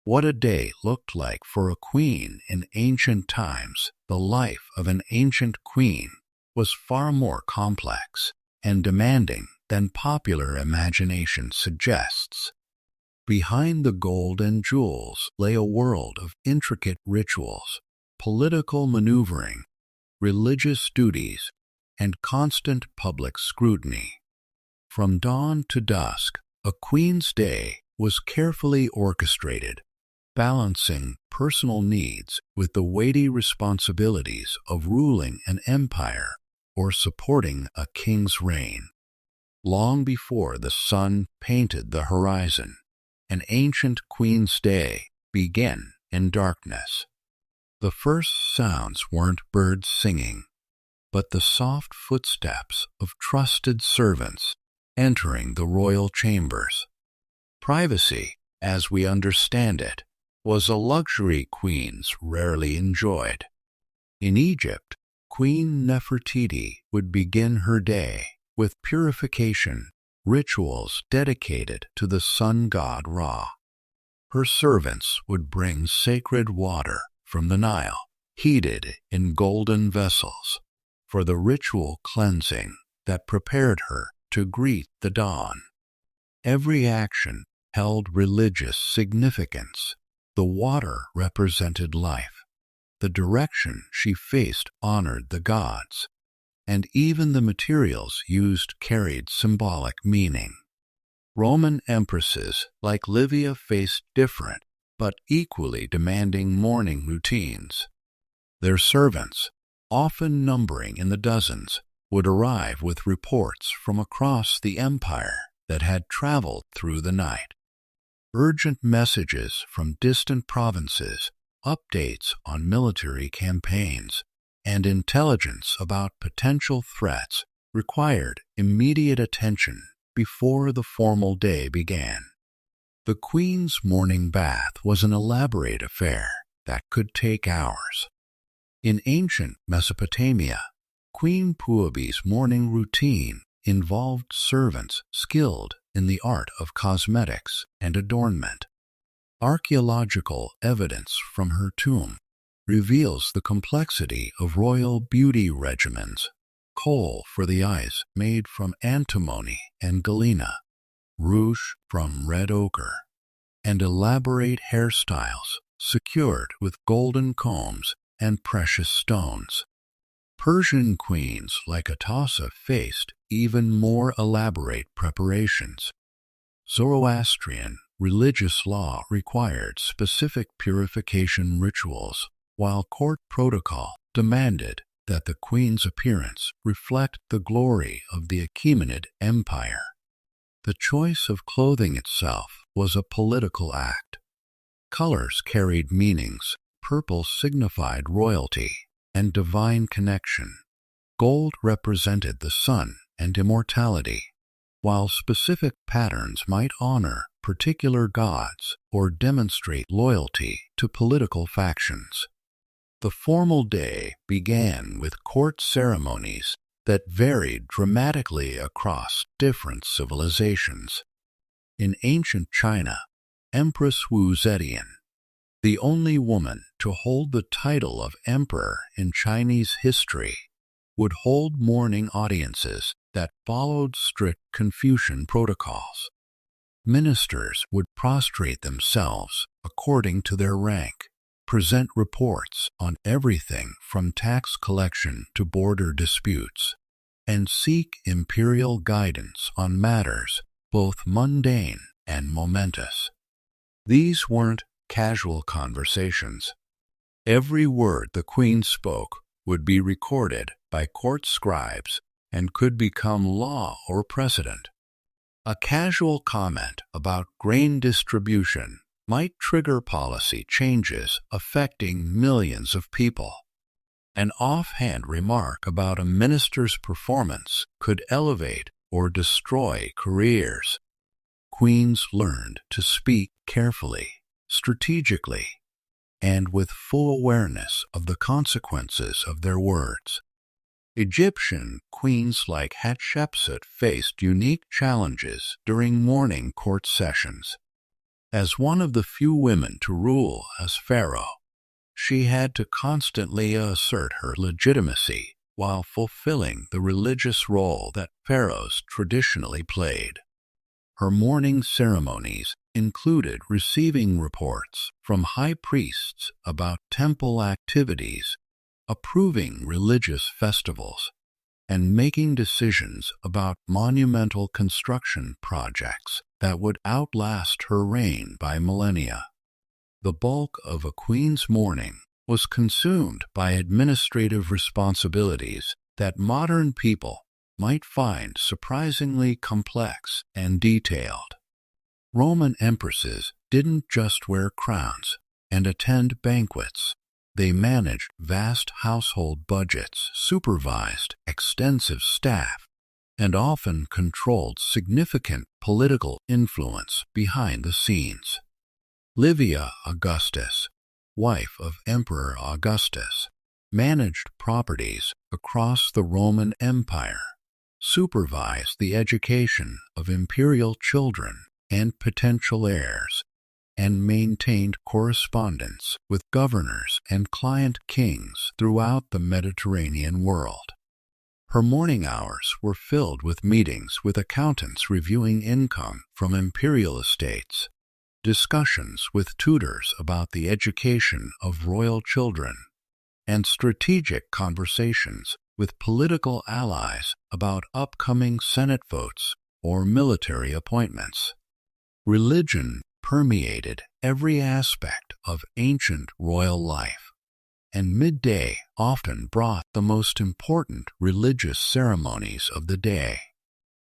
what a day looked like for a queen in ancient times. The life of an ancient queen was far more complex and demanding than popular imagination suggests. Behind the gold and jewels lay a world of intricate rituals, political maneuvering, religious duties, and constant public scrutiny. From dawn to dusk, a queen's day was carefully orchestrated, balancing personal needs with the weighty responsibilities of ruling an empire or supporting a king's reign. Long before the sun painted the horizon, an ancient queen's day began in darkness. The first sounds weren't birds singing, but the soft footsteps of trusted servants entering the royal chambers. Privacy, as we understand it, was a luxury queens rarely enjoyed. In Egypt, Queen Nefertiti would begin her day with purification rituals dedicated to the sun god Ra. Her servants would bring sacred water from the Nile, heated in golden vessels, for the ritual cleansing that prepared her to greet the dawn. Every action held religious significance. The water represented life. The direction she faced honored the gods, and even the materials used carried symbolic meaning. Roman empresses like Livia faced different but equally demanding morning routines. Their servants, often numbering in the dozens, would arrive with reports from across the empire that had traveled through the night. Urgent messages from distant provinces, updates on military campaigns, and intelligence about potential threats required immediate attention before the formal day began. The queen's morning bath was an elaborate affair that could take hours. In ancient Mesopotamia, Queen Puabi's morning routine involved servants skilled in the art of cosmetics and adornment. Archaeological evidence from her tomb reveals the complexity of royal beauty regimens: kohl for the eyes made from antimony and galena, rouge from red ochre, and elaborate hairstyles secured with golden combs and precious stones. Persian queens like Atassa faced even more elaborate preparations. Zoroastrian religious law required specific purification rituals, while court protocol demanded that the queen's appearance reflect the glory of the Achaemenid Empire. The choice of clothing itself was a political act. Colors carried meanings. Purple signified royalty and divine connection. Gold represented the sun and immortality, while specific patterns might honor particular gods or demonstrate loyalty to political factions. The formal day began with court ceremonies that varied dramatically across different civilizations. In ancient China, Empress Wu Zetian, the only woman to hold the title of emperor in Chinese history, would hold morning audiences that followed strict Confucian protocols. Ministers would prostrate themselves according to their rank, present reports on everything from tax collection to border disputes, and seek imperial guidance on matters both mundane and momentous. These weren't casual conversations. Every word the queen spoke would be recorded by court scribes and could become law or precedent. A casual comment about grain distribution might trigger policy changes affecting millions of people. An offhand remark about a minister's performance could elevate or destroy careers. Queens learned to speak carefully, strategically, and with full awareness of the consequences of their words. Egyptian queens like Hatshepsut faced unique challenges during morning court sessions. As one of the few women to rule as pharaoh, she had to constantly assert her legitimacy while fulfilling the religious role that pharaohs traditionally played. Her mourning ceremonies included receiving reports from high priests about temple activities, approving religious festivals, and making decisions about monumental construction projects that would outlast her reign by millennia. The bulk of a queen's mourning was consumed by administrative responsibilities that modern people might find surprisingly complex and detailed. Roman empresses didn't just wear crowns and attend banquets. They managed vast household budgets, supervised extensive staff, and often controlled significant political influence behind the scenes. Livia Augustus, wife of Emperor Augustus, managed properties across the Roman Empire, supervised the education of imperial children and potential heirs, and maintained correspondence with governors and client kings throughout the Mediterranean world. Her morning hours were filled with meetings with accountants reviewing income from imperial estates, discussions with tutors about the education of royal children, and strategic conversations with political allies about upcoming Senate votes or military appointments. Religion permeated every aspect of ancient royal life, and midday often brought the most important religious ceremonies of the day.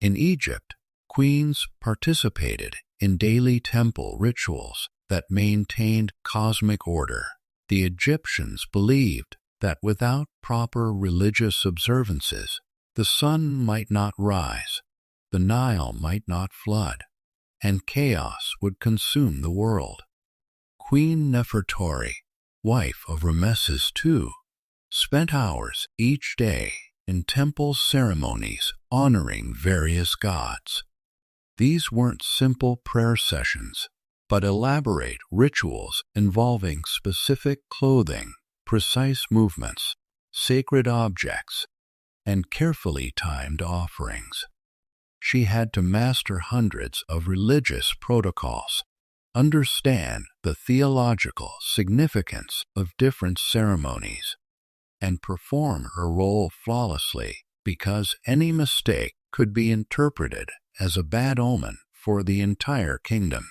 In Egypt, queens participated in daily temple rituals that maintained cosmic order. The Egyptians believed that without proper religious observances, the sun might not rise, the Nile might not flood, and chaos would consume the world. Queen Nefertari, wife of Ramesses II, spent hours each day in temple ceremonies honoring various gods. These weren't simple prayer sessions, but elaborate rituals involving specific clothing, precise movements, sacred objects, and carefully timed offerings. She had to master hundreds of religious protocols, understand the theological significance of different ceremonies, and perform her role flawlessly because any mistake could be interpreted as a bad omen for the entire kingdom.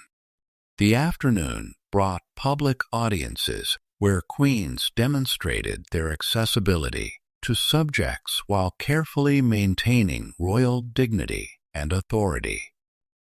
The afternoon brought public audiences where queens demonstrated their accessibility to subjects while carefully maintaining royal dignity and authority.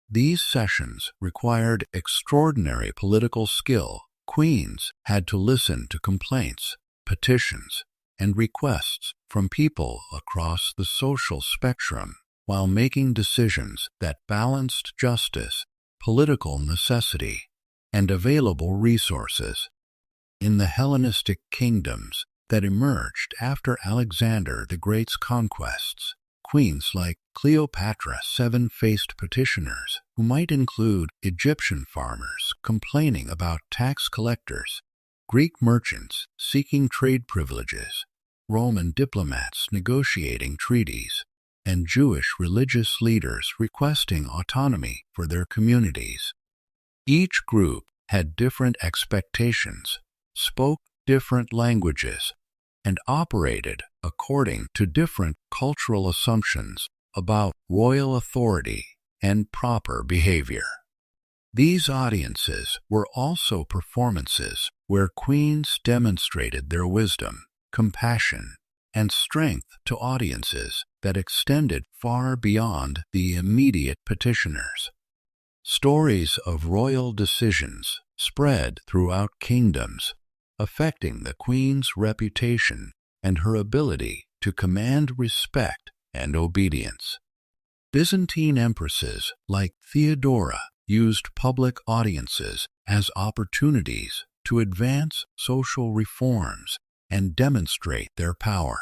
These sessions required extraordinary political skill. Queens had to listen to complaints, petitions, and requests from people across the social spectrum while making decisions that balanced justice, political necessity, and available resources. In the Hellenistic kingdoms that emerged after Alexander the Great's conquests, queens like Cleopatra faced petitioners who might include Egyptian farmers complaining about tax collectors, Greek merchants seeking trade privileges, Roman diplomats negotiating treaties, and Jewish religious leaders requesting autonomy for their communities. Each group had different expectations, spoke different languages, and operated according to different cultural assumptions about royal authority and proper behavior. These audiences were also performances where queens demonstrated their wisdom, compassion, and strength to audiences that extended far beyond the immediate petitioners. Stories of royal decisions spread throughout kingdoms, affecting the queen's reputation and her ability to command respect and obedience. Byzantine empresses like Theodora used public audiences as opportunities to advance social reforms and demonstrate their power.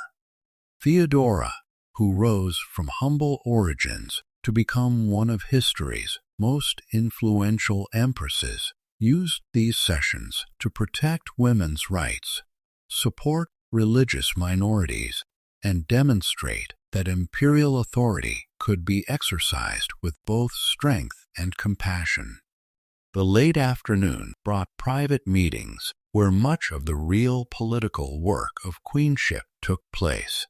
Theodora, who rose from humble origins to become one of history's most influential empresses used these sessions to protect women's rights, support religious minorities, and demonstrate that imperial authority could be exercised with both strength and compassion. The late afternoon brought private meetings where much of the real political work of queenship took place.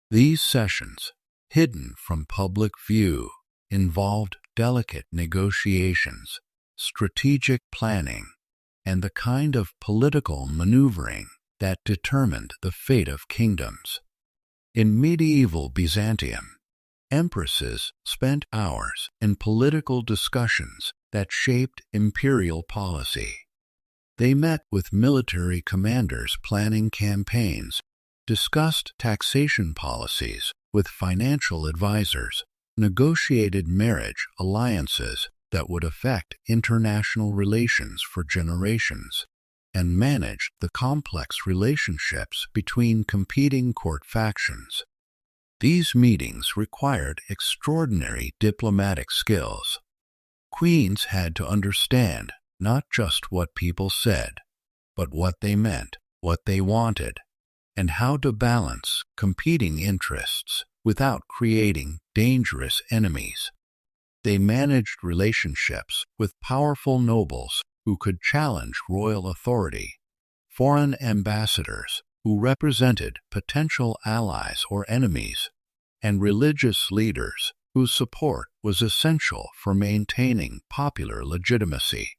These sessions, hidden from public view, involved delicate negotiations, strategic planning, and the kind of political maneuvering that determined the fate of kingdoms. In medieval Byzantium, empresses spent hours in political discussions that shaped imperial policy. They met with military commanders planning campaigns, discussed taxation policies with financial advisors, negotiated marriage alliances that would affect international relations for generations, and managed the complex relationships between competing court factions. These meetings required extraordinary diplomatic skills. Queens had to understand not just what people said, but what they meant, what they wanted, and how to balance competing interests without creating dangerous enemies. They managed relationships with powerful nobles who could challenge royal authority, foreign ambassadors who represented potential allies or enemies, and religious leaders whose support was essential for maintaining popular legitimacy.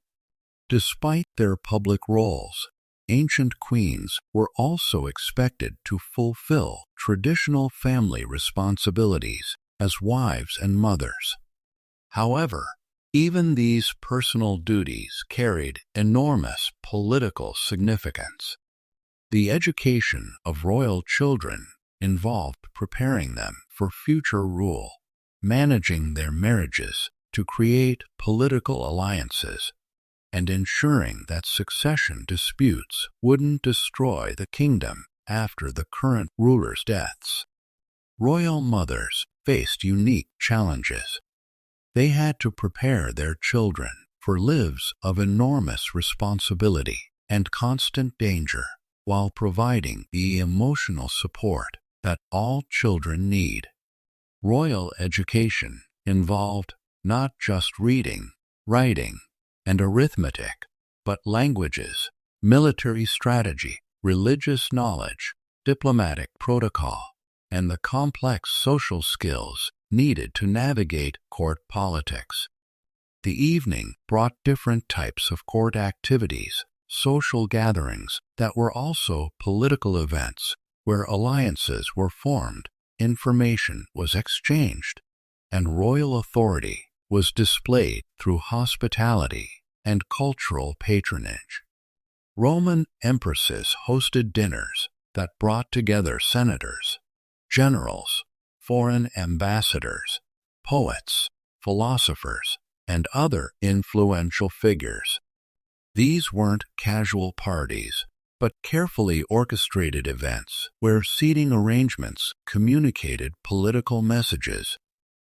Despite their public roles, ancient queens were also expected to fulfill traditional family responsibilities as wives and mothers. However, even these personal duties carried enormous political significance. The education of royal children involved preparing them for future rule, managing their marriages to create political alliances, and ensuring that succession disputes wouldn't destroy the kingdom after the current ruler's deaths. Royal mothers faced unique challenges. They had to prepare their children for lives of enormous responsibility and constant danger, while providing the emotional support that all children need. Royal education involved not just reading, writing, and arithmetic, but languages, military strategy, religious knowledge, diplomatic protocol, and the complex social skills needed to navigate court politics. The evening brought different types of court activities, social gatherings that were also political events where alliances were formed, information was exchanged, and royal authority was displayed through hospitality and cultural patronage. Roman empresses hosted dinners that brought together senators, generals, foreign ambassadors, poets, philosophers, and other influential figures. These weren't casual parties, but carefully orchestrated events where seating arrangements communicated political messages.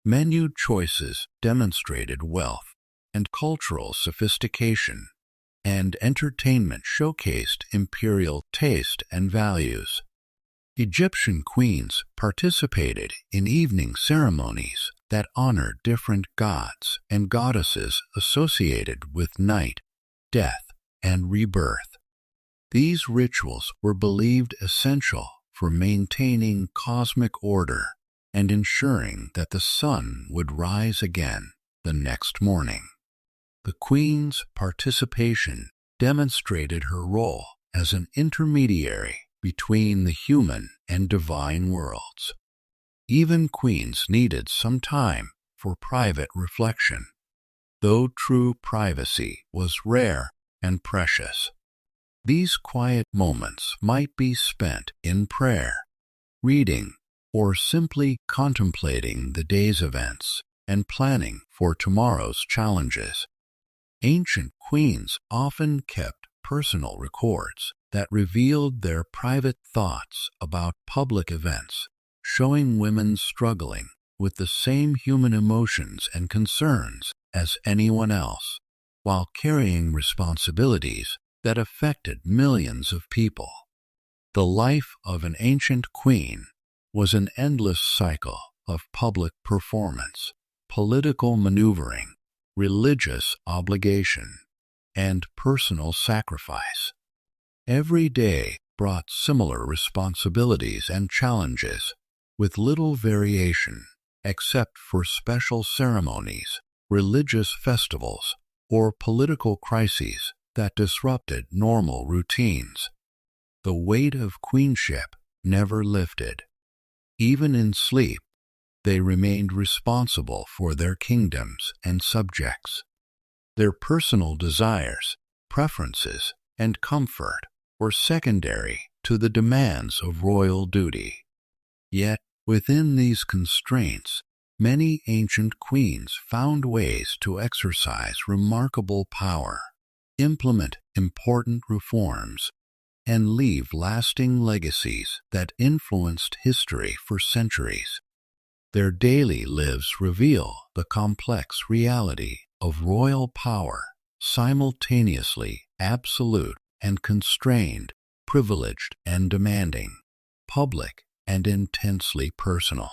Menu choices demonstrated wealth and cultural sophistication, and entertainment showcased imperial taste and values. Egyptian queens participated in evening ceremonies that honored different gods and goddesses associated with night, death, and rebirth. These rituals were believed essential for maintaining cosmic order and ensuring that the sun would rise again the next morning. The queen's participation demonstrated her role as an intermediary between the human and divine worlds. Even queens needed some time for private reflection, though true privacy was rare and precious. These quiet moments might be spent in prayer, reading, or simply contemplating the day's events and planning for tomorrow's challenges. Ancient queens often kept personal records that revealed their private thoughts about public events, showing women struggling with the same human emotions and concerns as anyone else, while carrying responsibilities that affected millions of people. The life of an ancient queen was an endless cycle of public performance, political maneuvering, religious obligation, and personal sacrifice. Every day brought similar responsibilities and challenges, with little variation except for special ceremonies, religious festivals, or political crises that disrupted normal routines. The weight of queenship never lifted. Even in sleep, they remained responsible for their kingdoms and subjects. Their personal desires, preferences, and comfort were secondary to the demands of royal duty. Yet, within these constraints, many ancient queens found ways to exercise remarkable power, implement important reforms, and leave lasting legacies that influenced history for centuries. Their daily lives reveal the complex reality of royal power, simultaneously absolute and constrained, privileged and demanding, public and intensely personal.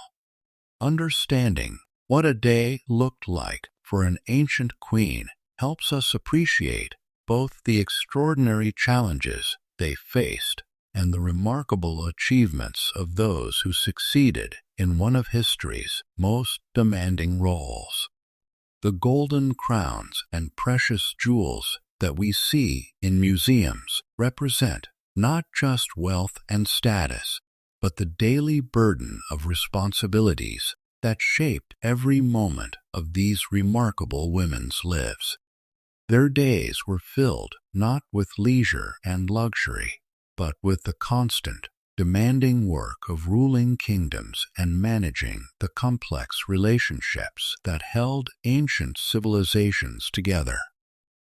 Understanding what a day looked like for an ancient queen helps us appreciate both the extraordinary challenges they faced and the remarkable achievements of those who succeeded in one of history's most demanding roles. The golden crowns and precious jewels that we see in museums represent not just wealth and status, but the daily burden of responsibilities that shaped every moment of these remarkable women's lives. Their days were filled not with leisure and luxury, but with the constant, demanding work of ruling kingdoms and managing the complex relationships that held ancient civilizations together.